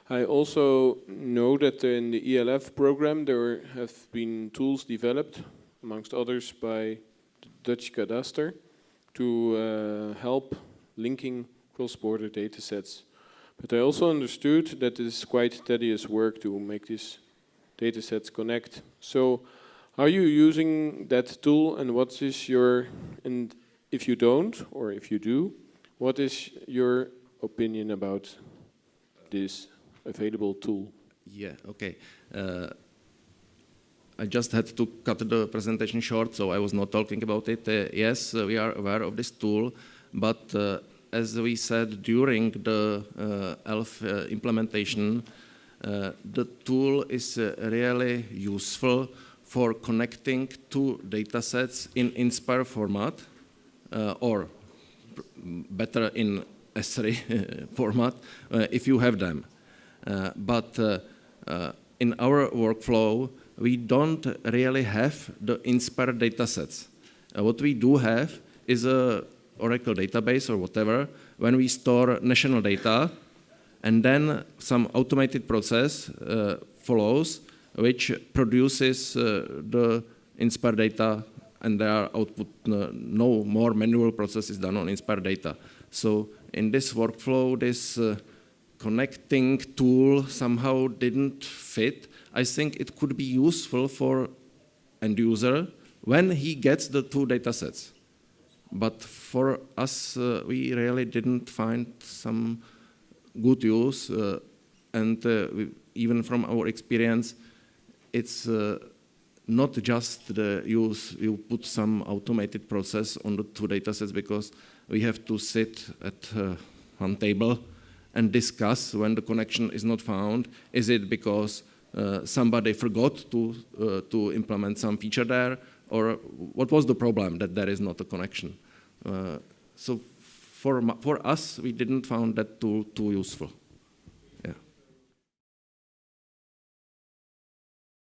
I also know that in the ELF program there have been tools developed, amongst others by the Dutch Cadastre, to help linking cross-border data sets. But I also understood that it is quite tedious work to make these data sets connect. So are you using that tool, and what is your, and if you don't, or if you do, what is your opinion about this available tool? Yeah, okay. I just had to cut the presentation short, so I was not talking about it. Yes, we are aware of this tool, but as we said during the ELF implementation, the tool is really useful for connecting two data sets in INSPIRE format, or better in S3 format, if you have them. But in our workflow, we don't really have the INSPIRE data sets. What we do have is a Oracle database or whatever, when we store national data, and then some automated process follows, which produces the INSPIRE data, and their output, no more manual process is done on INSPIRE data. So in this workflow, this connecting tool somehow didn't fit. I think it could be useful for end user when he gets the two data sets. But for us, we really didn't find some good use, and even from our experience, it's not just the use, you put some automated process on the two data sets, because we have to sit at one table and discuss when the connection is not found. Is it because somebody forgot to implement some feature there, or what was the problem that there is not a connection? So for us, we didn't find that tool too useful.